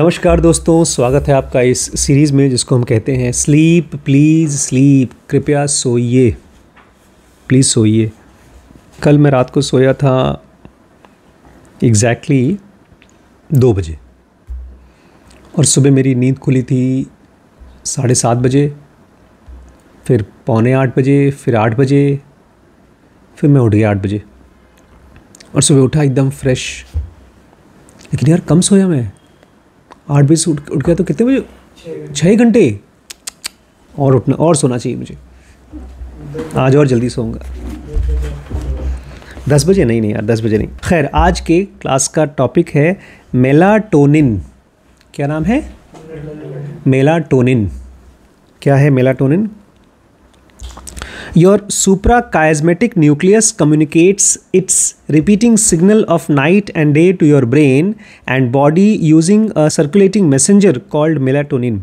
नमस्कार दोस्तों, स्वागत है आपका इस सीरीज़ में जिसको हम कहते हैं स्लीप प्लीज़ स्लीप। कृपया सोइए, प्लीज़ सोइए। कल मैं रात को सोया था एग्जैक्टली 2 बजे और सुबह मेरी नींद खुली थी 7:30 बजे, फिर 7:45 बजे, फिर 8 बजे, फिर मैं उठ गया 8 बजे और सुबह उठा एकदम फ्रेश। लेकिन यार कम सोया मैं, 8 बजे से उठ गया तो कितने बजे? 6 घंटे और उठना और सोना चाहिए मुझे। आज और जल्दी सोऊंगा। 10 बजे नहीं यार, 10 बजे नहीं। खैर, आज के क्लास का टॉपिक है मेलाटोनिन। क्या नाम है? मेलाटोनिन। क्या है melatonin? Your suprachiasmatic nucleus communicates its repeating signal of night and day to your brain and body using a circulating messenger called melatonin.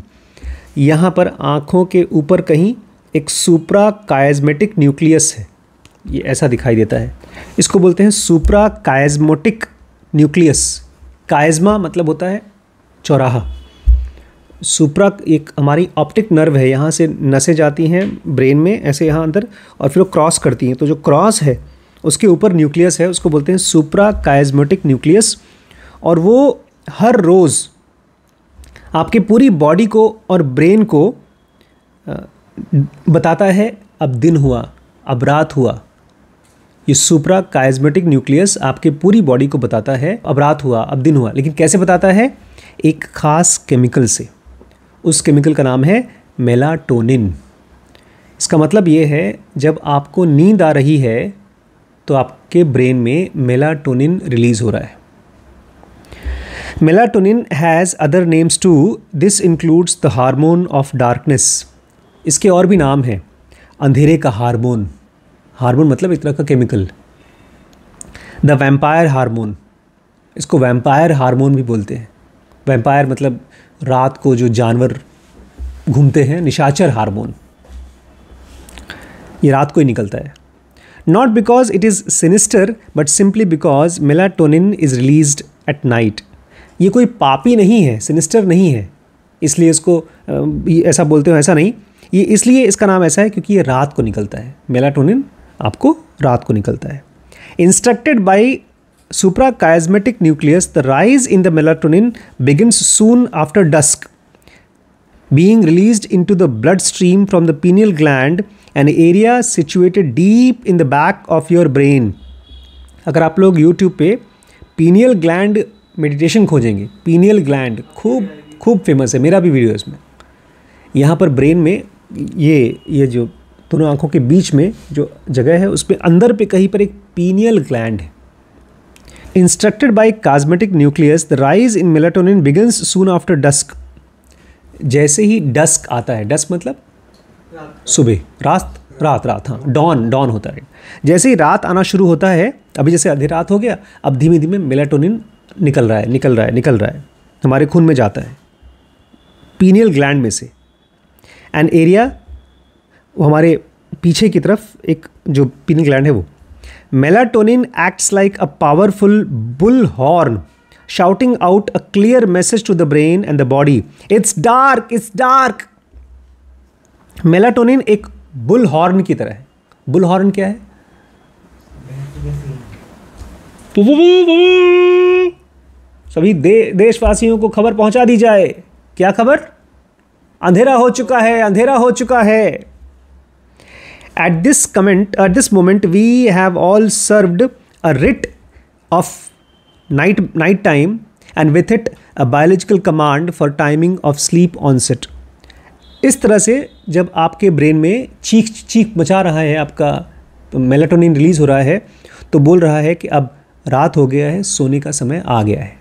यहाँ पर आँखों के ऊपर कहीं एक suprachiasmatic nucleus है, ये ऐसा दिखाई देता है। इसको बोलते हैं suprachiasmatic nucleus। कायज़मा मतलब होता है चौराहा। सुप्रा एक हमारी ऑप्टिक नर्व है, यहाँ से नसें जाती हैं ब्रेन में ऐसे यहाँ अंदर और फिर वो क्रॉस करती हैं। तो जो क्रॉस है उसके ऊपर न्यूक्लियस है, उसको बोलते हैं सुप्राकाइस्मेटिक न्यूक्लियस। और वो हर रोज़ आपके पूरी बॉडी को और ब्रेन को बताता है अब दिन हुआ, अब रात हुआ। ये सुप्राकाइस्मेटिक न्यूक्लियस आपके पूरी बॉडी को बताता है अब रात हुआ, अब दिन हुआ। लेकिन कैसे बताता है? एक ख़ास केमिकल से। उस केमिकल का नाम है मेलाटोनिन। इसका मतलब ये है जब आपको नींद आ रही है तो आपके ब्रेन में मेलाटोनिन रिलीज़ हो रहा है। Melatonin has other names too. This includes the hormone of darkness. इसके और भी नाम हैं। अंधेरे का हार्मोन, हार्मोन मतलब एक तरह का केमिकल। द वैम्पायर हार्मोन, इसको वैम्पायर हार्मोन भी बोलते हैं। वैम्पायर मतलब रात को जो जानवर घूमते हैं, निशाचर हार्मोन, ये रात को ही निकलता है। Not because it is sinister but simply because melatonin is released at night. ये कोई पापी नहीं है, सिनिस्टर नहीं है इसलिए इसको ऐसा बोलते हो, ऐसा नहीं। ये इसलिए इसका नाम ऐसा है क्योंकि ये रात को निकलता है। मेलाटोनिन आपको रात को निकलता है। Instructed by suprachiasmatic nucleus, the rise in the melatonin begins soon after dusk, being released into the bloodstream from the pineal gland, an area situated deep in the back of your brain. अगर आप लोग YouTube पे pineal gland meditation खोजेंगे, pineal gland खूब famous है, मेरा भी video है इसमें। यहाँ पर ब्रेन में ये जो दोनों आँखों के बीच में जो जगह है उस पर अंदर पे कहीं पर एक pineal gland है। Instructed by chiasmatic nucleus, the rise in melatonin begins soon after dusk. जैसे ही डस्क आता है, डस्क मतलब सुबह, रात, हाँ, डॉन होता है। जैसे ही रात आना शुरू होता है, अभी जैसे आधी रात हो गया, अब धीमे धीमे मेलाटोनिन निकल रहा है, हमारे खून में जाता है पीनियल ग्लैंड में से। एन एरिया, वो हमारे पीछे की तरफ एक जो पीनियल ग्लैंड है वो। Melatonin acts like a powerful bullhorn, shouting out a clear message to the brain and the body. It's dark, it's dark. Melatonin एक bullhorn की तरह है। bullhorn क्या है? सभी देशवासियों को खबर पहुंचा दी जाए। क्या खबर? अंधेरा हो चुका है, अंधेरा हो चुका है। At this moment, we have all served a writ of night time, and with it a biological command for timing of sleep onset. इस तरह से जब आपके ब्रेन में चीख मचा रहा है, आपका मेलाटोनिन रिलीज़ हो रहा है, तो बोल रहा है कि अब रात हो गया है, सोने का समय आ गया है।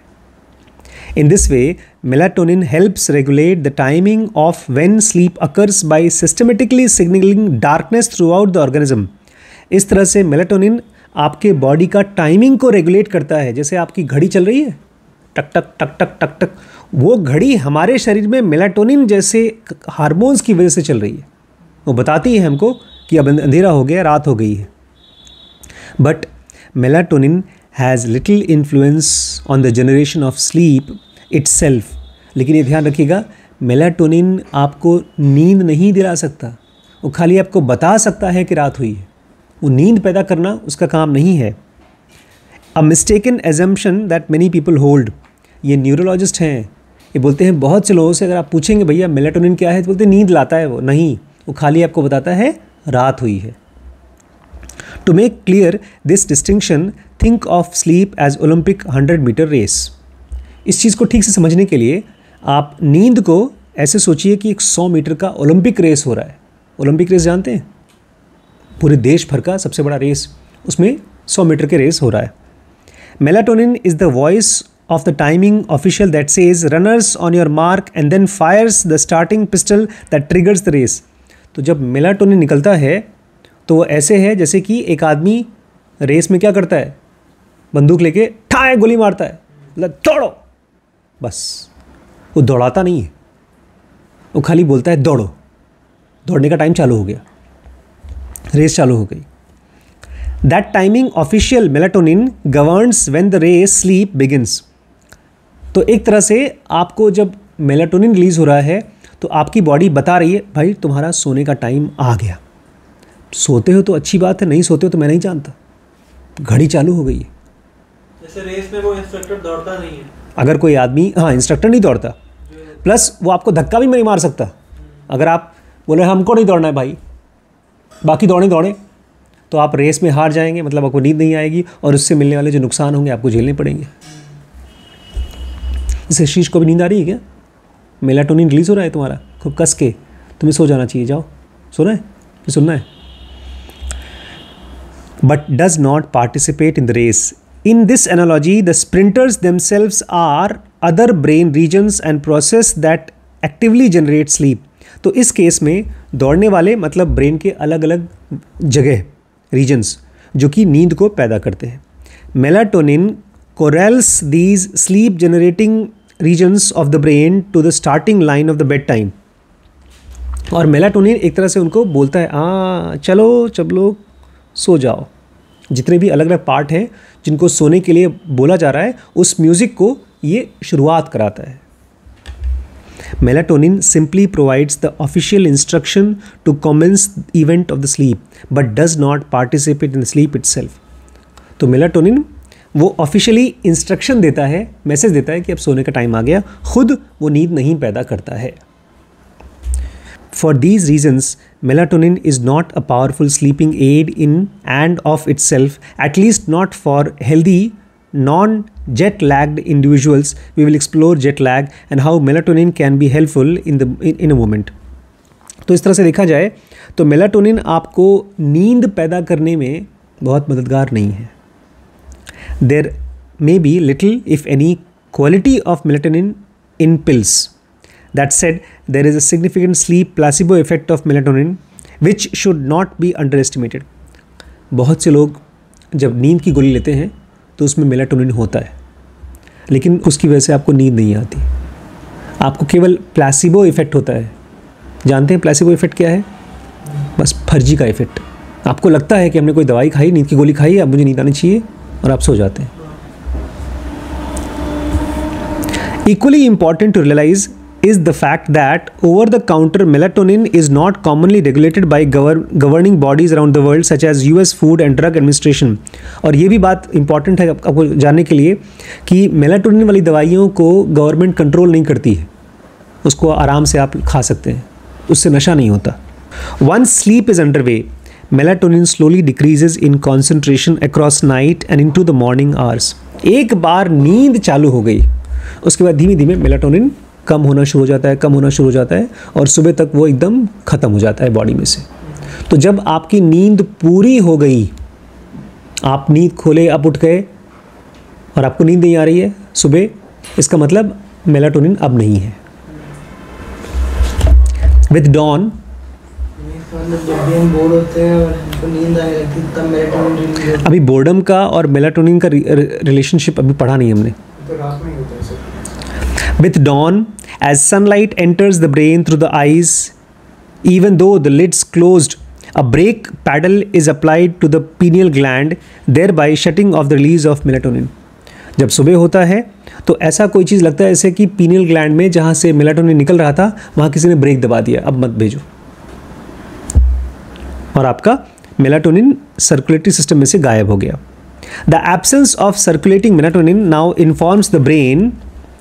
In this way, melatonin helps regulate the timing of when sleep occurs by systematically signaling darkness throughout the organism. इस तरह से मेलाटोनिन आपके बॉडी का टाइमिंग को रेगुलेट करता है। जैसे आपकी घड़ी चल रही है, टक टक टक टक टक टक, वो घड़ी हमारे शरीर में मेलाटोनिन जैसे हार्मोन्स की वजह से चल रही है। वो बताती है हमको कि अब अंधेरा हो गया, रात हो गई है। But melatonin has little influence on the generation of sleep itself, लेकिन ये ध्यान रखिएगा, मेलाटोनिन आपको नींद नहीं दिला सकता, वो खाली आपको बता सकता है कि रात हुई है। वो नींद पैदा करना उसका काम नहीं है। A mistaken assumption that many people hold, ये न्यूरोलॉजिस्ट हैं, ये बोलते हैं बहुत से लोगों से अगर आप पूछेंगे भैया मेलाटोनिन क्या है, तो बोलते हैं नींद लाता है वो। नहीं, वो खाली आपको बताता है रात हुई है। To make clear this distinction, think of sleep as Olympic 100 metre race. इस चीज़ को ठीक से समझने के लिए आप नींद को ऐसे सोचिए कि एक 100 मीटर का ओलंपिक रेस हो रहा है। ओलंपिक रेस जानते हैं, पूरे देश भर का सबसे बड़ा रेस, उसमें 100 मीटर के रेस हो रहा है। Melatonin is the voice of the timing official that says runners on your mark and then fires the starting pistol that triggers the race। तो जब मेलाटोनिन निकलता है तो वो ऐसे है जैसे कि एक आदमी रेस में क्या करता है, बंदूक लेके ठाए गोली मारता है, मतलब दौड़ो, बस। वो दौड़ाता नहीं है, वो खाली बोलता है दौड़ो, दौड़ने का टाइम चालू हो गया, रेस चालू हो गई। That timing official melatonin governs when the race sleep begins। तो एक तरह से आपको जब मेलाटोनिन रिलीज़ हो रहा है तो आपकी बॉडी बता रही है भाई तुम्हारा सोने का टाइम आ गया। सोते हो तो अच्छी बात है, नहीं सोते हो तो मैं नहीं जानता, घड़ी चालू हो गई है। जैसे रेस में वो इंस्ट्रक्टर दौड़ता नहीं है, अगर कोई आदमी, हाँ इंस्ट्रक्टर नहीं दौड़ता, प्लस वो आपको धक्का भी नहीं मार सकता। अगर आप बोले हमको नहीं दौड़ना है भाई, बाकी दौड़े तो आप रेस में हार जाएंगे, मतलब आपको नींद नहीं आएगी और उससे मिलने वाले जो नुकसान होंगे आपको झेलने पड़ेंगे। इससे शीश को भी नींद आ रही है क्या? मेलाटोनिन रिलीज हो रहा है तुम्हारा खूब कस के, तुम्हें सो जाना चाहिए, जाओ सोना है कि सुनना है। But does not participate in the race. In this analogy the sprinters themselves are other brain regions and processes that actively generate sleep. तो इस केस में दौड़ने वाले मतलब ब्रेन के अलग अलग जगह, रीजन्स, जो कि नींद को पैदा करते हैं। Melatonin correlates these sleep generating regions of the brain to the starting line of the bedtime. और मेलाटोनिन एक तरह से उनको बोलता है चलो सो जाओ। जितने भी अलग अलग पार्ट हैं जिनको सोने के लिए बोला जा रहा है, उस म्यूज़िक को ये शुरुआत कराता है। Melatonin simply provides the official instruction to commence the event of the sleep, but does not participate in the sleep itself। तो मेलाटोनिन वो ऑफिशियली इंस्ट्रक्शन देता है, मैसेज देता है कि अब सोने का टाइम आ गया, खुद वो नींद नहीं पैदा करता है। For these reasons, melatonin is not a powerful sleeping aid in and of itself, at least not for healthy non-jet lagged individuals। We will explore jet lag and how melatonin can be helpful in a moment। तो इस तरह से देखा जाए तो melatonin आपको नींद पैदा करने में बहुत मददगार नहीं है। There may be little if any quality of melatonin in pills। That said, there is a significant sleep placebo effect of melatonin which should not be underestimated। बहुत से लोग जब नींद की गोली लेते हैं तो उसमें मेलाटोनिन होता है, लेकिन उसकी वजह से आपको नींद नहीं आती, आपको केवल प्लेसिबो इफेक्ट होता है। जानते हैं प्लेसिबो इफेक्ट क्या है? बस फर्जी का इफेक्ट। आपको लगता है कि हमने कोई दवाई खाई, नींद की गोली खाई, अब मुझे नींद आनी चाहिए, और आप सो जाते हैं। Equally important to realize is the fact that over-the-counter melatonin is not commonly regulated by governing bodies around the world such as US Food and Drug Administration। और ये भी बात इंपॉर्टेंट है आपको जानने के लिए कि मेलाटोनिन वाली दवाइयों को गवर्नमेंट कंट्रोल नहीं करती है, उसको आराम से आप खा सकते हैं, उससे नशा नहीं होता। Once sleep is underway, melatonin slowly decreases in concentration across night and into the morning hours। एक बार नींद चालू हो गई, उसके बाद धीमे धीमे मेलाटोनिन कम होना शुरू हो जाता है और सुबह तक वो एकदम ख़त्म हो जाता है बॉडी में से। तो जब आपकी नींद पूरी हो गई, आप नींद खोले, आप उठ गए और आपको नींद नहीं आ रही है सुबह, इसका मतलब मेलाटोनिन अब नहीं है। विद डॉन, अभी बोर्डम का और मेलाटोनिन का रिलेशनशिप अभी पढ़ा नहीं हमने। With dawn, as sunlight enters the brain through the eyes, even though the lid's closed, a brake paddle is applied to the pineal gland, thereby shutting off the release of melatonin। जब सुबह होता है तो ऐसा कोई चीज़ लगता है जैसे कि पीनियल ग्लैंड में जहाँ से मेलाटोनिन निकल रहा था वहाँ किसी ने ब्रेक दबा दिया, अब मत भेजो, और आपका मेलाटोनिन सर्कुलेटरी सिस्टम में से गायब हो गया। The absence of circulating melatonin now informs the brain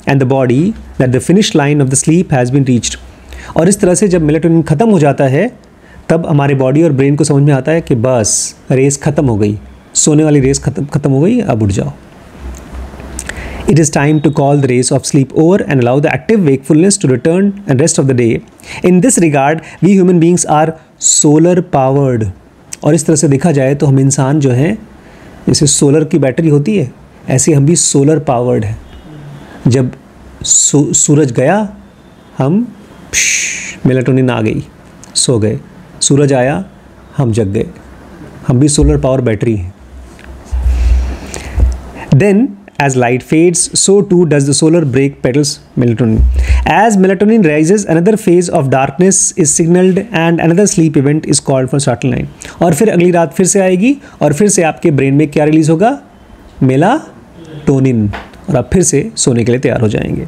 and the body that the finish line of the sleep has been reached. और इस तरह से जब मेलाटोनिन ख़त्म हो जाता है तब हमारे बॉडी और ब्रेन को समझ में आता है कि बस रेस ख़त्म हो गई, सोने वाली रेस खत्म हो गई, अब उठ जाओ। It is time to call the race of sleep over and allow the active wakefulness to return and rest of the day. In this regard, we human beings are solar powered. और इस तरह से देखा जाए तो हम इंसान जो हैं जैसे सोलर की बैटरी होती है ऐसे हम भी सोलर पावर्ड हैं। जब सूरज गया हम मेलाटोनिन आ गई, सो गए, सूरज आया हम जग गए, हम भी सोलर पावर बैटरी हैं। Then as light fades, so too does the solar brake pedals melatonin. As melatonin rises, another phase of darkness is signaled and another sleep event is called for startle line. और फिर अगली रात फिर से आएगी और फिर से आपके ब्रेन में क्या रिलीज होगा, मेलाटोनिन, और आप फिर से सोने के लिए तैयार हो जाएंगे।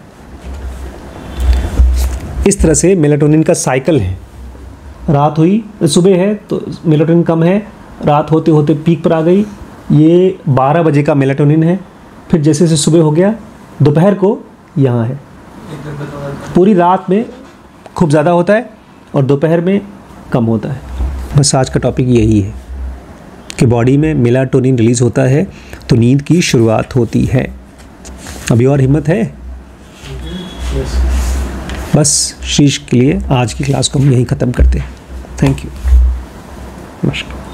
इस तरह से मेलाटोनिन का साइकिल है। रात हुई, सुबह है तो मेलाटोनिन कम है, रात होते होते पीक पर आ गई, ये 12 बजे का मेलाटोनिन है। फिर जैसे जैसे सुबह हो गया दोपहर को यहाँ है, पूरी रात में खूब ज़्यादा होता है और दोपहर में कम होता है। बस आज का टॉपिक यही है कि बॉडी में मेलाटोनिन रिलीज़ होता है तो नींद की शुरुआत होती है। अभी और हिम्मत है? बस शीश के लिए आज की क्लास को हम यहीं ख़त्म करते हैं। थैंक यू, नमस्कार।